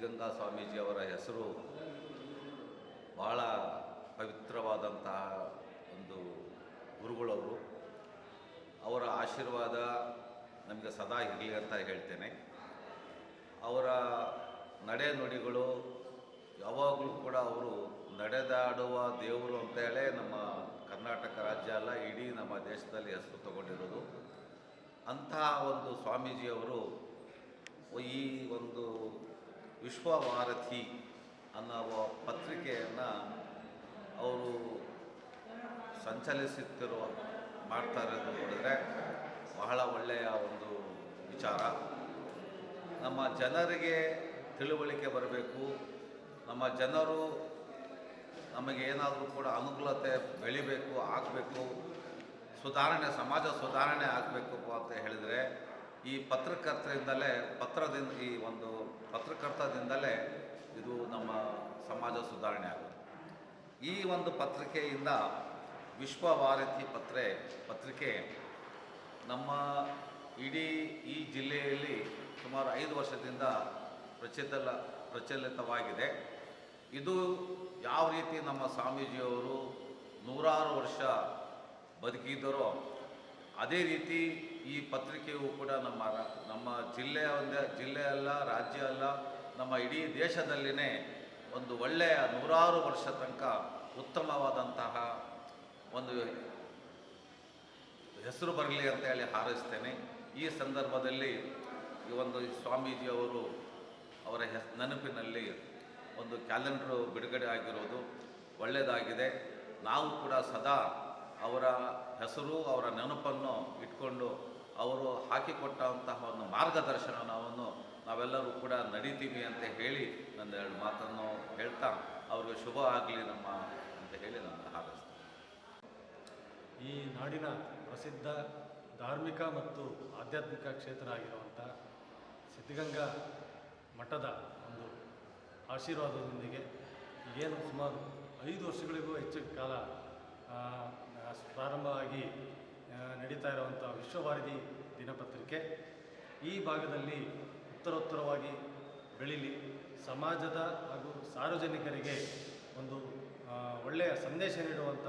ಸಿದ್ಧಗಂಗಾ ಸ್ವಾಮೀಜಿಯವರ ಹೆಸರು ಬಹಳ ಪವಿತ್ರವಾದಂತಹ ಒಂದು ಗುರುಗಳವರು. ಅವರ ಆಶೀರ್ವಾದ ನಮಗೆ ಸದಾ ಇರಲಿ ಅಂತ ಹೇಳ್ತೇನೆ. ಅವರ ನಡೆ ನುಡಿಗಳು ಯಾವಾಗಲೂ ಕೂಡ ಅವರು ನಡೆದಾಡುವ ದೇವರು ಅಂತೇಳೇ ನಮ್ಮ ಕರ್ನಾಟಕ ರಾಜ್ಯ ಅಲ್ಲ, ಇಡೀ ನಮ್ಮ ದೇಶದಲ್ಲಿ ಹೆಸರು ತಗೊಂಡಿರೋದು. ಅಂತಹ ಒಂದು ಸ್ವಾಮೀಜಿಯವರು ಈ ಒಂದು ವಿಶ್ವಭಾರತಿ ಅನ್ನೋ ಪತ್ರಿಕೆಯನ್ನು ಅವರು ಮಾಡ್ತಾ ಇರೋದು ನೋಡಿದ್ರೆ ಬಹಳ ಒಳ್ಳೆಯ ಒಂದು ವಿಚಾರ. ನಮ್ಮ ಜನರಿಗೆ ತಿಳುವಳಿಕೆ ಬರಬೇಕು, ನಮ್ಮ ಜನರು ನಮಗೇನಾದರೂ ಕೂಡ ಅನುಕೂಲತೆ ಬೆಳಿಬೇಕು, ಆಗಬೇಕು, ಸುಧಾರಣೆ, ಸಮಾಜ ಸುಧಾರಣೆ ಆಗಬೇಕು ಅಂತ ಹೇಳಿದರೆ ಈ ಈ ಒಂದು ಪತ್ರಕರ್ತದಿಂದಲೇ ಇದು ನಮ್ಮ ಸಮಾಜ ಸುಧಾರಣೆ ಆಗೋದು. ಈ ಒಂದು ಪತ್ರಿಕೆಯಿಂದ ವಿಶ್ವಭಾರತಿ ಪತ್ರಿಕೆ ನಮ್ಮ ಇಡೀ ಈ ಜಿಲ್ಲೆಯಲ್ಲಿ ಸುಮಾರು 5 ವರ್ಷದಿಂದ ಪ್ರಚಲಿತವಾಗಿದೆ. ಇದು ಯಾವ ರೀತಿ ನಮ್ಮ ಸ್ವಾಮೀಜಿಯವರು 100 ವರ್ಷ ಬದುಕಿದ್ದರೋ ಅದೇ ರೀತಿ ಈ ಪತ್ರಿಕೆಯು ಕೂಡ ನಮ್ಮ ಜಿಲ್ಲೆ ಅಲ್ಲ, ರಾಜ್ಯ ಅಲ್ಲ, ನಮ್ಮ ಇಡೀ ದೇಶದಲ್ಲಿನೇ ಒಂದು ಒಳ್ಳೆಯ 100 ವರ್ಷ ತನಕ ಉತ್ತಮವಾದಂತಹ ಒಂದು ಹೆಸರು ಬರಲಿ ಅಂತ ಹೇಳಿ ಹಾರೈಸ್ತೇನೆ. ಈ ಸಂದರ್ಭದಲ್ಲಿ ಈ ಒಂದು ಸ್ವಾಮೀಜಿಯವರು ಅವರ ನೆನಪಿನಲ್ಲಿ ಒಂದು ಕ್ಯಾಲೆಂಡ್ರು ಬಿಡುಗಡೆ ಆಗಿರೋದು ಒಳ್ಳೆಯದಾಗಿದೆ. ನಾವು ಕೂಡ ಸದಾ ಅವರ ಹೆಸರು, ಅವರ ನೆನಪನ್ನು ಇಟ್ಕೊಂಡು ಅವರು ಹಾಕಿಕೊಟ್ಟಂತಹ ಒಂದು ಮಾರ್ಗದರ್ಶನವನ್ನು ನಾವೆಲ್ಲರೂ ಕೂಡ ನಡೀತೀವಿ ಅಂತ ಹೇಳಿ ನನ್ನ 2 ಮಾತನ್ನು ಹೇಳ್ತಾ ಅವ್ರಿಗೆ ಶುಭ ಆಗಲಿ ಅಂತ ಹೇಳಿ ನಾನು ಹಾರೈಸ್ತೇನೆ. ಈ ನಾಡಿನ ಪ್ರಸಿದ್ಧ ಧಾರ್ಮಿಕ ಮತ್ತು ಆಧ್ಯಾತ್ಮಿಕ ಕ್ಷೇತ್ರ ಆಗಿರುವಂಥ ಸಿದ್ಧಗಂಗಾ ಮಠದ ಒಂದು ಆಶೀರ್ವಾದದೊಂದಿಗೆ ಏನು ಸುಮಾರು 5 ವರ್ಷಗಳಿಗೂ ಹೆಚ್ಚು ಕಾಲ ಪ್ರಾರಂಭವಾಗಿ ನಡೀತಾ ಇರುವಂಥ ವಿಶ್ವಭಾರತಿ ದಿನಪತ್ರಿಕೆ ಈ ಭಾಗದಲ್ಲಿ ಉತ್ತರೋತ್ತರವಾಗಿ ಬೆಳೀಲಿ, ಸಮಾಜದ ಹಾಗೂ ಸಾರ್ವಜನಿಕರಿಗೆ ಒಂದು ಒಳ್ಳೆಯ ಸಂದೇಶ ನೀಡುವಂಥ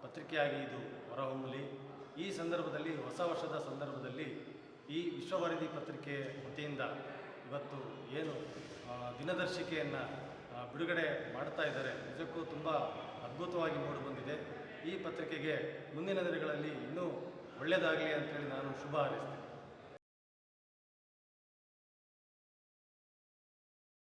ಪತ್ರಿಕೆಯಾಗಿ ಇದು ಹೊರಹೊಮ್ಮಲಿ. ಈ ಸಂದರ್ಭದಲ್ಲಿ ಹೊಸ ವರ್ಷದ ಸಂದರ್ಭದಲ್ಲಿ ಈ ವಿಶ್ವಭಾರತಿ ಪತ್ರಿಕೆ ವತಿಯಿಂದ ಇವತ್ತು ಏನು ದಿನದರ್ಶಿಕೆಯನ್ನು ಬಿಡುಗಡೆ ಮಾಡ್ತಾ ಇದ್ದಾರೆ, ನಿಜಕ್ಕೂ ತುಂಬ ಅದ್ಭುತವಾಗಿ ಮೂಡಿಬಂದಿದೆ. ಈ ಪತ್ರಿಕೆಗೆ ಮುಂದಿನ ದಿನಗಳಲ್ಲಿ ಇನ್ನೂ ಒಳ್ಳೆಯದಾಗಲಿ ಅಂತೇಳಿ ನಾನು ಶುಭ ಹಾರೈಸ್ತೇನೆ.